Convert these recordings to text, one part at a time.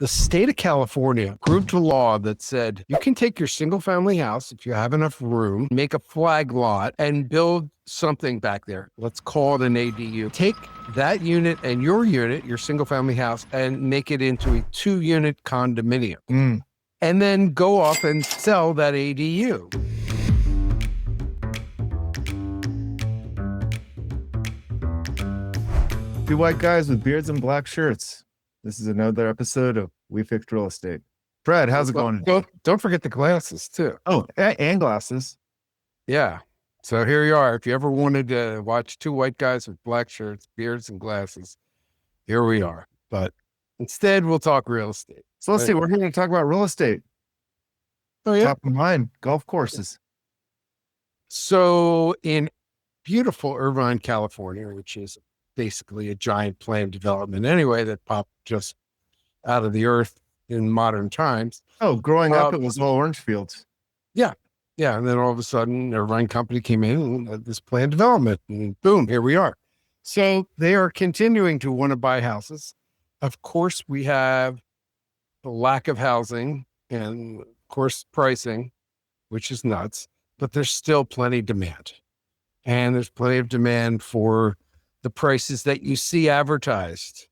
The state of California approved a law that said you can take your single family house, if you have enough room, make a flag lot and build something back there. Let's call it an ADU. Take that unit and your single family house, and make it into a 2-unit condominium. And then go off and sell that ADU. Two white guys with beards and black shirts. This is another episode of We Fixed Real Estate. Fred, how's it going? Don't forget the glasses too. Oh, and glasses. Yeah. So here you are. If you ever wanted to watch two white guys with black shirts, beards, and glasses, here we are. But instead, we'll talk real estate. So let's see. We're here to talk about real estate. Oh, yeah. Top of mind, golf courses. So in beautiful Irvine, California, which is basically a giant planned development anyway that popped just out of the earth in modern times. Oh, growing up, it was all orange fields. Yeah. Yeah. And then all of a sudden, Irvine company came in and had this planned development, and boom, here we are. So they are continuing to want to buy houses. Of course, we have the lack of housing and, of course, pricing, which is nuts, but there's still plenty of demand. And there's plenty of demand for the prices that you see advertised.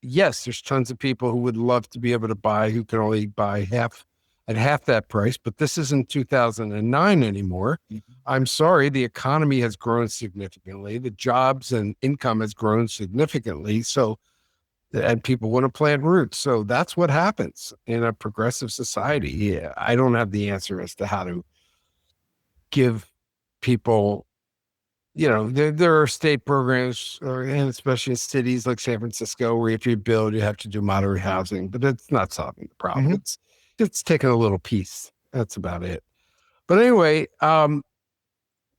Yes, there's tons of people who would love to be able to buy, who can only buy at half that price, but this isn't 2009 anymore. Mm-hmm. I'm sorry, the economy has grown significantly. The jobs and income has grown significantly. So, and people want to plant roots. So that's what happens in a progressive society. Yeah, I don't have the answer as to how to give people, there are state programs, and especially in cities like San Francisco, where if you build, you have to do moderate housing, but it's not solving the problem. Mm-hmm. It's taking a little piece. That's about it. But anyway,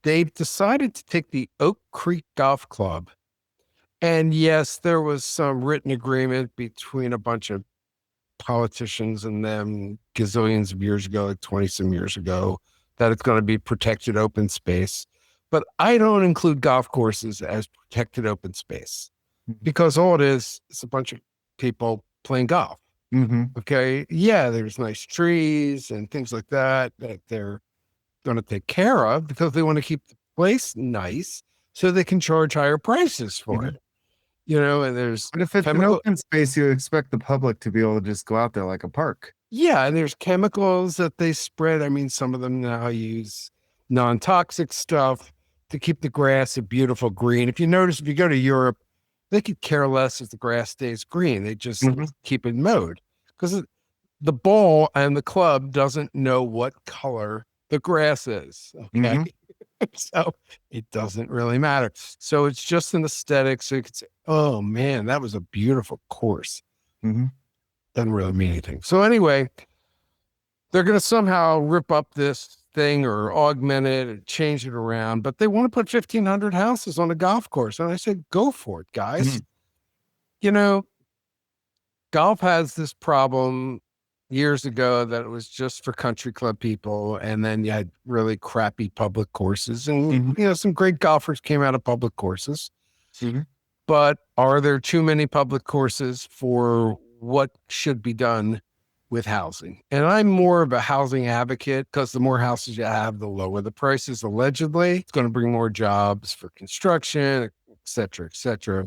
they've decided to take the Oak Creek Golf Club. And yes, there was some written agreement between a bunch of politicians and them gazillions of years ago, like 20 some years ago, that it's going to be protected open space. But I don't include golf courses as protected open space, because all it is a bunch of people playing golf. Mm-hmm. Okay. Yeah. There's nice trees and things like that they're going to take care of because they want to keep the place nice so they can charge higher prices for it. And but if it's an open space, you expect the public to be able to just go out there like a park. Yeah. And there's chemicals that they spread. I mean, some of them now use non-toxic stuff to keep the grass a beautiful green. If you notice, if you go to Europe, they could care less if the grass stays green. They just keep it mowed, because the ball and the club doesn't know what color the grass is. Okay. Mm-hmm. So it doesn't really matter. So it's just an aesthetic. So you could say, oh man, that was a beautiful course. Mm-hmm. Doesn't really mean anything. So anyway, they're going to somehow rip up this thing or augment it and change it around, but they want to put 1,500 houses on a golf course. And I said, go for it, guys. Mm-hmm. Golf has this problem years ago that it was just for country club people. And then you had really crappy public courses, and, some great golfers came out of public courses. Mm-hmm. But are there too many public courses for what should be done with housing? And I'm more of a housing advocate, because the more houses you have, the lower the prices. Allegedly, it's going to bring more jobs for construction, et cetera,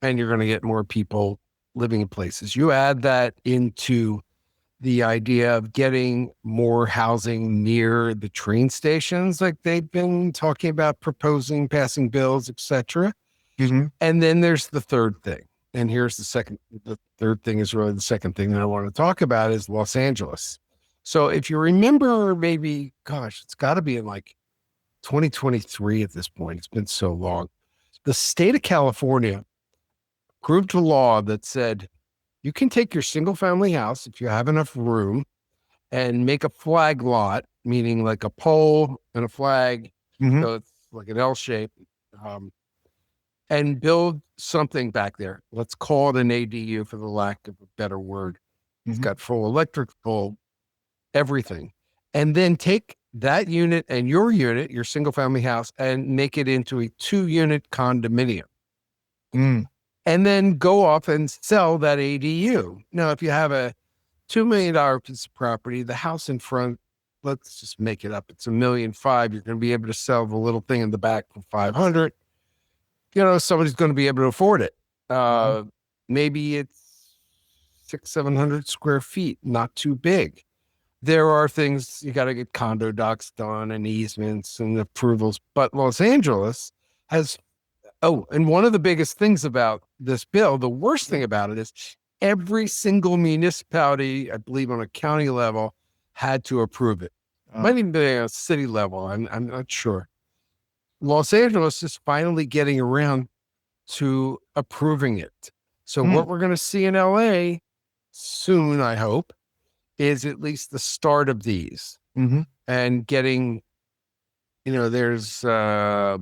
and you're going to get more people living in places. You add that into the idea of getting more housing near the train stations, like they've been talking about, proposing, passing bills, et cetera. Mm-hmm. And then there's the third thing. And here's the third thing is really the second thing that I want to talk about, is Los Angeles. So if you remember, maybe, it's got to be in like 2023 at this point. It's been so long. The state of California approved a law that said you can take your single family house, if you have enough room, and make a flag lot, meaning like a pole and a flag. Mm-hmm. So it's like an L shape. And build something back there. Let's call it an ADU for the lack of a better word. Mm-hmm. It's got full electric, full everything. And then take that unit and your single family house, and make it into a 2-unit condominium. and then go off and sell that ADU. Now, if you have a $2 million piece of property, the house in front, let's just make it up, it's $1.5 million. You're going to be able to sell the little thing in the back for 500. Somebody's going to be able to afford it. Maybe it's 600-700 square feet, not too big. There are things you got to get condo docs done and easements and approvals, but Los Angeles has, and one of the biggest things about this bill, the worst thing about it is every single municipality, I believe on a county level, had to approve it. Might even be a city level. I'm not sure. Los Angeles is finally getting around to approving it. So what we're going to see in LA soon, I hope, is at least the start of these and getting, there's a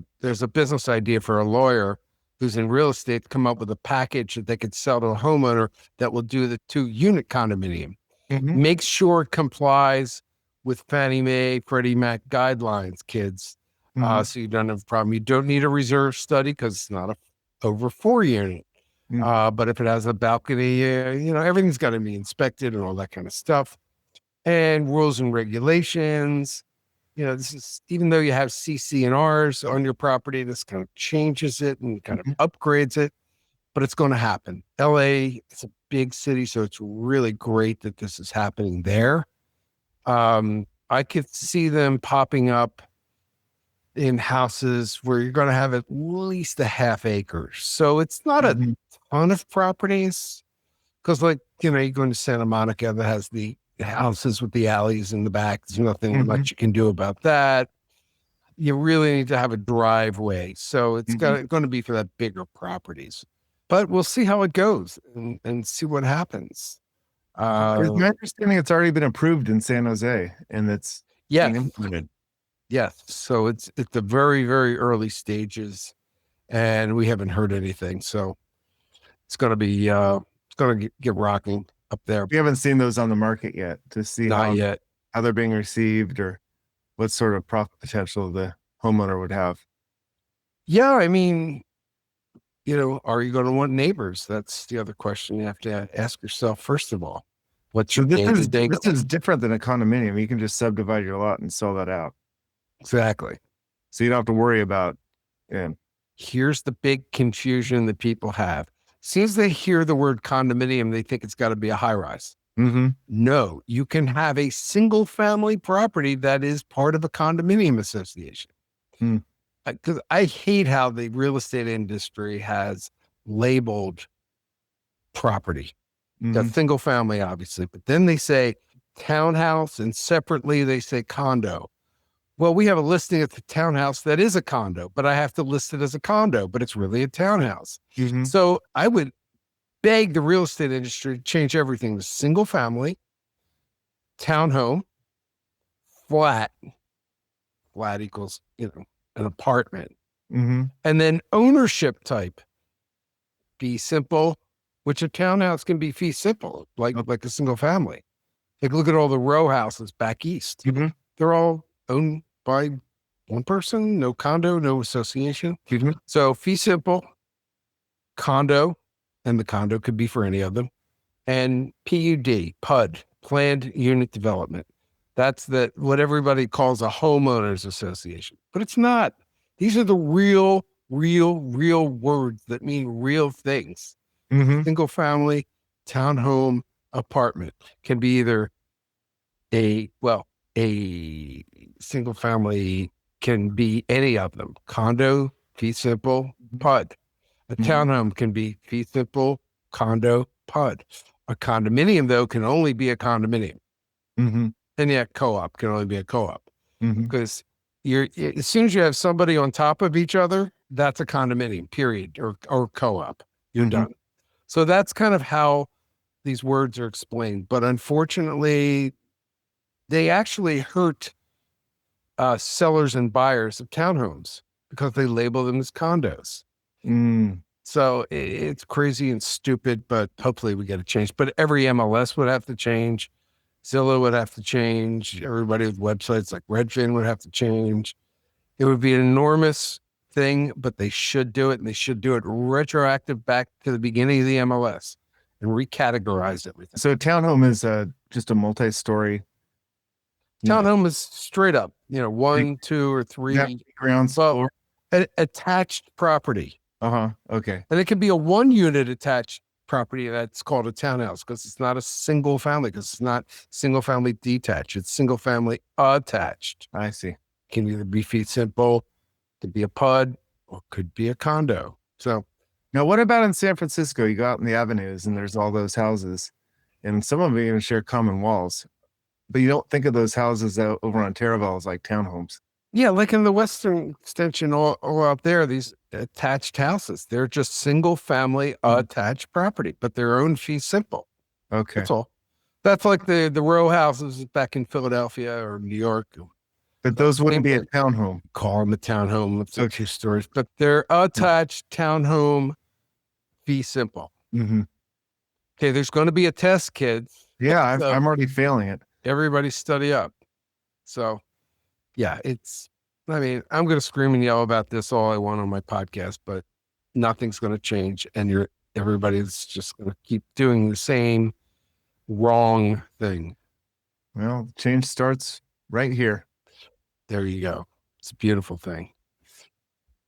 business idea for a lawyer who's in real estate to come up with a package that they could sell to a homeowner that will do the 2-unit condominium. Make sure it complies with Fannie Mae, Freddie Mac guidelines, kids. So you don't have a problem. You don't need a reserve study because it's not over 4-unit. But if it has a balcony, everything's got to be inspected and all that kind of stuff. And rules and regulations. This is, even though you have CC&Rs on your property, this kind of changes it and kind of upgrades it, but it's going to happen. LA, it's a big city, so it's really great that this is happening there. I could see them popping up in houses where you're going to have at least a half acre. So it's not a ton of properties because you go into Santa Monica that has the houses with the alleys in the back. There's nothing much you can do about that. You really need to have a driveway. So it's going to be for that bigger properties, but we'll see how it goes and see what happens. It's my understanding it's already been approved in San Jose and it's being implemented. Yes. So it's at the very, very early stages and we haven't heard anything. So it's going to be, it's going to get rocking up there. We haven't seen those on the market yet to see how they're being received or what sort of profit potential the homeowner would have. Yeah. I mean, are you going to want neighbors? That's the other question you have to ask yourself. First of all, what's your this is different than a condominium. You can just subdivide your lot and sell that out. Exactly. So you don't have to worry about. Here's the big confusion that people have. As soon as they hear the word condominium, they think it's got to be a high rise. No, you can have a single family property that is part of a condominium association. Because I hate how the real estate industry has labeled property. The single family, obviously, but then they say townhouse and separately they say condo. Well, we have a listing at the townhouse that is a condo, but I have to list it as a condo, but it's really a townhouse. So I would beg the real estate industry to change everything to single family, townhome, flat equals, an apartment. And then ownership type, fee simple, which a townhouse can be fee simple, like a single family. Look at all the row houses back east. They're all owned by one person, no condo, no association. So fee simple, condo, and the condo could be for any of them, and PUD, planned unit development. That's what everybody calls a homeowners association, but it's not. These are the real words that mean real things. Single family, townhome, apartment can be either a single family can be any of them. Condo, fee simple, PUD. A townhome can be fee simple, condo, PUD. A condominium, though, can only be a condominium. And co-op can only be a co-op. Because as soon as you have somebody on top of each other, that's a condominium, period, or co-op. You're done. So that's kind of how these words are explained. But unfortunately, they actually hurt sellers and buyers of townhomes because they label them as condos. So it's crazy and stupid, but hopefully we get a change. But every MLS would have to change. Zillow would have to change. Everybody with websites like Redfin would have to change. It would be an enormous thing, but they should do it, and they should do it retroactive back to the beginning of the MLS and recategorize everything. So a townhome is just a multi-story. Townhome is straight up, 1, 2, or 3 ground floor, attached property. Okay. And it can be a 1-unit attached property that's called a townhouse because it's not a single family, because it's not single family detached. It's single family attached. I see. Can either be fee simple, could be a PUD, or could be a condo. So now, what about in San Francisco? You go out in the avenues and there's all those houses, and some of them even share common walls. But you don't think of those houses over on Terraville as like townhomes. Yeah, like in the Western Extension or out there, these attached houses, they're just single family attached property, but their own fee simple. Okay. That's all. That's like the row houses back in Philadelphia or New York. But those wouldn't be a townhome. Call them a townhome. It's 2 stories, but they're attached townhome fee simple. Mm-hmm. Okay, there's going to be a test, kids. Yeah, I'm already failing it. Everybody study up. So, yeah, I'm going to scream and yell about this all I want on my podcast, but nothing's going to change. And everybody's just going to keep doing the same wrong thing. Well, change starts right here. There you go. It's a beautiful thing.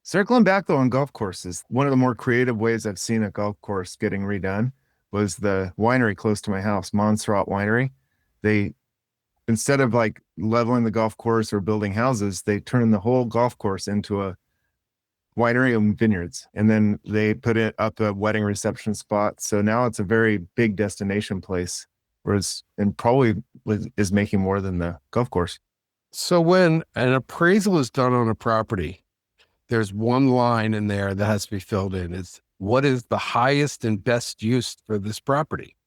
Circling back though on golf courses, one of the more creative ways I've seen a golf course getting redone was the winery close to my house, Montserrat Winery. They, instead of like leveling the golf course or building houses, they turned the whole golf course into a winery and vineyards. And then they put it up a wedding reception spot. So now it's a very big destination place, and probably is making more than the golf course. So when an appraisal is done on a property, there's one line in there that has to be filled in. Is what is the highest and best use for this property?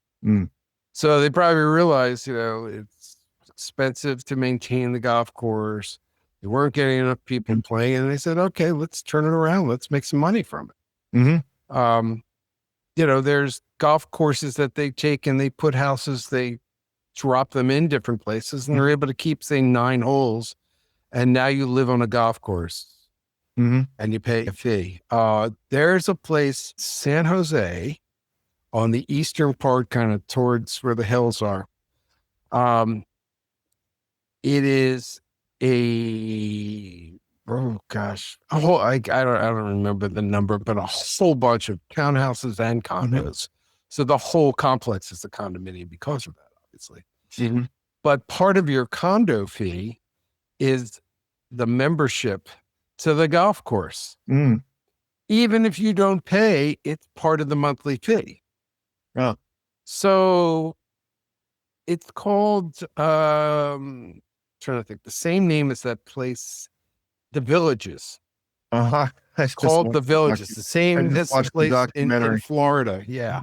So they probably realize, it's expensive to maintain the golf course. They weren't getting enough people playing, and they said, okay, let's turn it around. Let's make some money from it. There's golf courses that they take and they put houses, they drop them in different places, and they're able to keep, say, 9 holes. And now you live on a golf course and you pay a fee. There's a place, San Jose, on the eastern part, kind of towards where the hills are. It is I don't remember the number, but a whole bunch of townhouses and condos. So the whole complex is a condominium because of that, obviously. But part of your condo fee is the membership to the golf course. Even if you don't pay, it's part of the monthly fee. So it's called, trying to think, the same name as that place, The Villages. It's called The Villages. The same place in Florida. Yeah,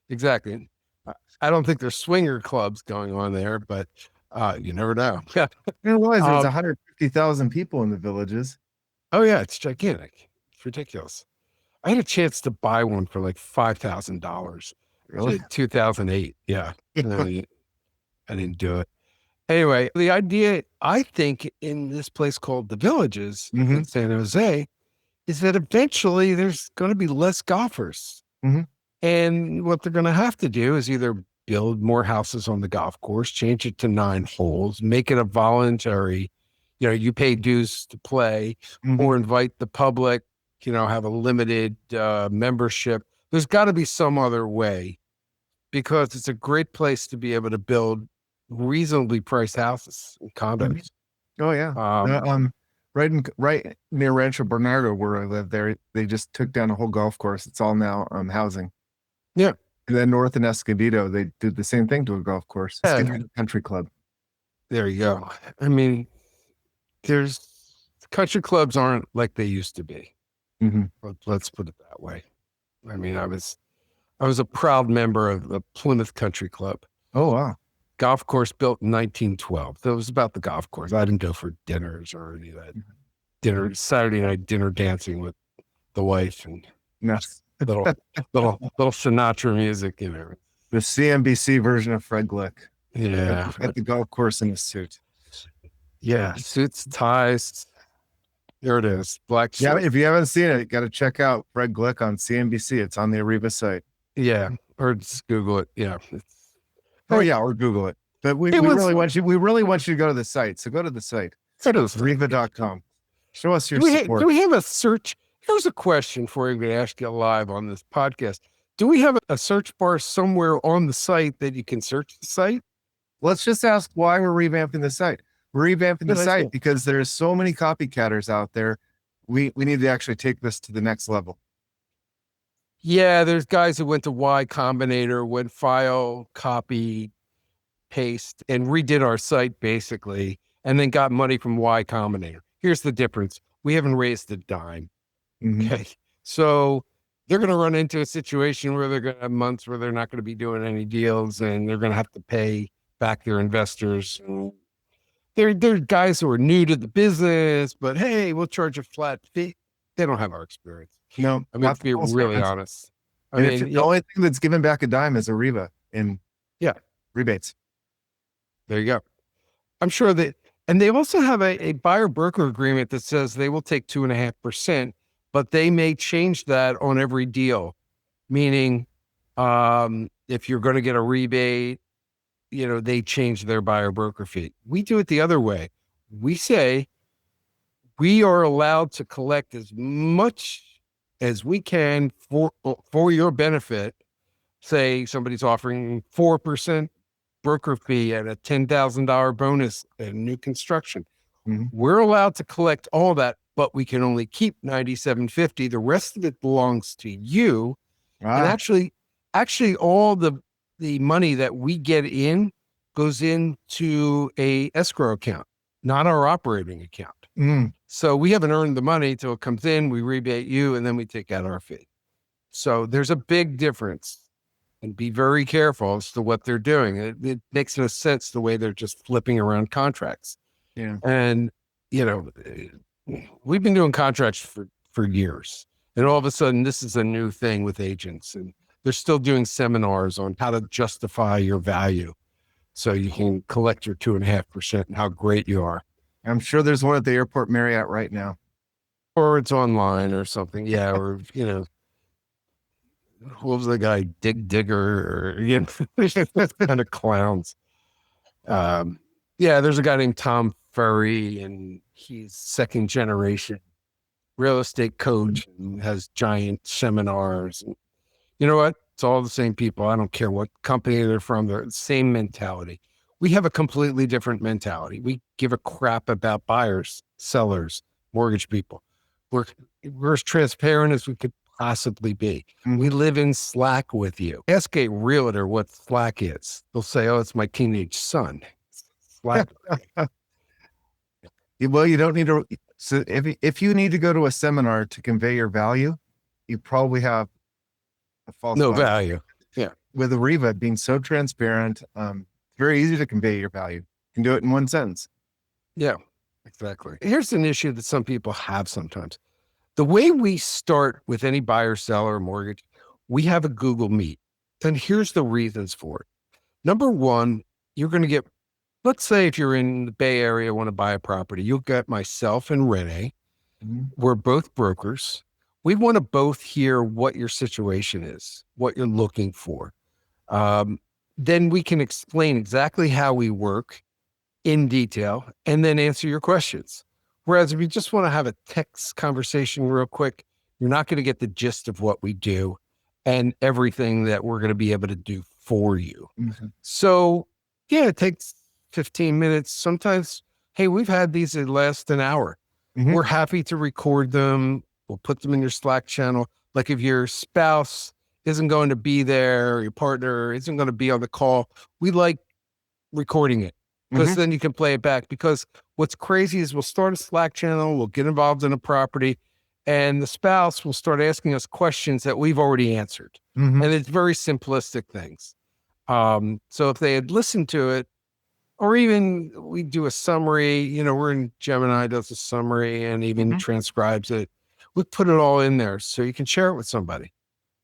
exactly. I don't think there's swinger clubs going on there, but you never know. I didn't realize there's 150,000 people in The Villages. Oh yeah, it's gigantic. It's ridiculous. I had a chance to buy one for like $5,000. Really? 2008. Yeah. I didn't do it. Anyway, the idea, I think, in this place called The Villages in San Jose is that eventually there's going to be less golfers. And what they're going to have to do is either build more houses on the golf course, change it to 9 holes, make it a voluntary, you pay dues to play, or invite the public, have a limited membership. There's got to be some other way, because it's a great place to be able to build reasonably priced houses and condos. Oh yeah. Right near Rancho Bernardo, where I live there, they just took down a whole golf course. It's all now housing. Yeah. And then north in Escondido, they did the same thing to a golf course. Escondido Country Club. There you go. I mean, country clubs aren't like they used to be. Let's put it that way. I mean, I was a proud member of the Plymouth Country Club. Oh, wow. Golf course built in 1912. That was about the golf course. I didn't go for dinners or any of that. Saturday night dinner dancing with the wife and little Sinatra music, The CNBC version of Fred Glick. Yeah. At the golf course in a suit. Yeah. Suits, ties. There it is. Black Yeah, shirt. if you haven't seen it, you got to check out Fred Glick on CNBC. It's on the Arrivva site. Yeah. Or just Google it. Yeah. Oh Hey, yeah, or Google it. But we it was, really want you to go to the site. So go to the site. it was, Arrivva.com. Show us your do support. we have a search? Here's a question for you. I'm going to ask you live on this podcast. Do we have a search bar somewhere on the site that you can search the site? Let's just ask why we're revamping the site. We're revamping the site because there's so many copycatters out there. We need to actually take this to the next level. Yeah, there's guys who went to Y Combinator, went file, copy, paste, and redid our site basically, and then got money from Y Combinator. Here's the difference. We haven't raised a dime. Mhm. Okay. So they're going to run into a situation where they're going to have months where they're not going to be doing any deals and they're going to have to pay back their investors. They're guys who are new to the business, but hey, we'll charge a flat fee. They don't have our experience. No, I mean, to be really honest. The only thing that's given back a dime is Arrivva in rebates. There you go. I'm sure that, and they also have a buyer broker agreement that says they will take 2.5%, but they may change that on every deal. Meaning, if you're going to get a rebate, they change their buyer broker fee. We do it the other way. We say we are allowed to collect as much as we can for your benefit. Say somebody's offering 4% broker fee and a $10,000 bonus in new construction. Mm-hmm. We're allowed to collect all that, but we can only keep $97.50. The rest of it belongs to you. And actually all the money that we get in goes into a escrow account, not our operating account. Mm. So we haven't earned the money till it comes in, we rebate you, and then we take out our fee. So there's a big difference, and be very careful as to what they're doing. It makes no sense the way they're just flipping around contracts. Yeah. And, we've been doing contracts for years. And all of a sudden, this is a new thing with agents. And they're still doing seminars on how to justify your value so you can collect your 2.5% and how great you are. I'm sure there's one at the airport Marriott right now. Or it's online or something. Yeah. Or, what was the guy? Digger or, kind of clowns. There's a guy named Tom Ferry, and he's second generation real estate coach and has giant seminars. And you know what? It's all the same people. I don't care what company they're from. They're the same mentality. We have a completely different mentality. We give a crap about buyers, sellers, mortgage people. We're as transparent as we could possibly be. Mm-hmm. We live in Slack with you. Ask a realtor what Slack is. They'll say, oh, it's my teenage son. Slack. Well, you don't need to. So if you need to go to a seminar to convey your value, you probably have a false value. Yeah. With Arrivva being so transparent, very easy to convey your value. You can do it in one sentence. Yeah, exactly. Here's an issue that some people have sometimes. The way we start with any buyer, seller, or mortgage, we have a Google Meet. And here's the reasons for it. Number one, you're going to get, let's say if you're in the Bay Area, want to buy a property, you'll get myself and Renee. Mm-hmm. We're both brokers. We want to both hear what your situation is, what you're looking for. Then we can explain exactly how we work in detail and then answer your questions. Whereas if you just want to have a text conversation real quick, you're not going to get the gist of what we do and everything that we're going to be able to do for you. Mm-hmm. So yeah, it takes 15 minutes. Sometimes, hey, we've had these that last an hour. Mm-hmm. We're happy to record them. We'll put them in your Slack channel. Like if your spouse isn't going to be there, or your partner isn't going to be on the call, we like recording it because then you can play it back. Because what's crazy is we'll start a Slack channel, we'll get involved in a property, and the spouse will start asking us questions that we've already answered. Mm-hmm. And it's very simplistic things. So if they had listened to it, or even we do a summary, we're in Gemini, does a summary and even transcribes it. We put it all in there so you can share it with somebody.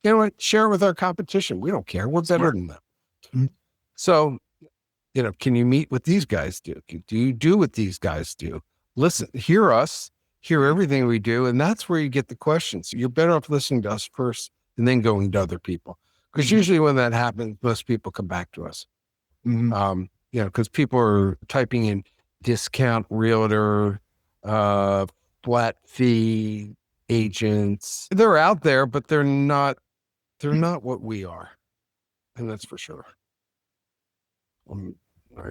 You know what? Share it with our competition. We don't care. We're better than them. Mm-hmm. So, can you meet what these guys do? Do you do what these guys do? Listen, hear us, hear everything we do. And that's where you get the questions. You're better off listening to us first and then going to other people. Because usually when that happens, most people come back to us. Because people are typing in discount realtor, flat fee agents. They're out there, but they're not what we are. And that's for sure. I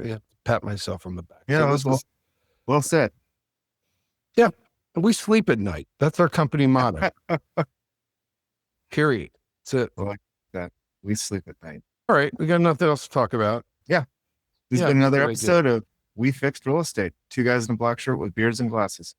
have to pat myself on the back. Yeah, So well said. Yeah. And we sleep at night. That's our company motto. Period. That's it. I like that. We sleep at night. All right. We got nothing else to talk about. This has been another episode of We Fixed Real Estate. Two guys in a black shirt with beards and glasses.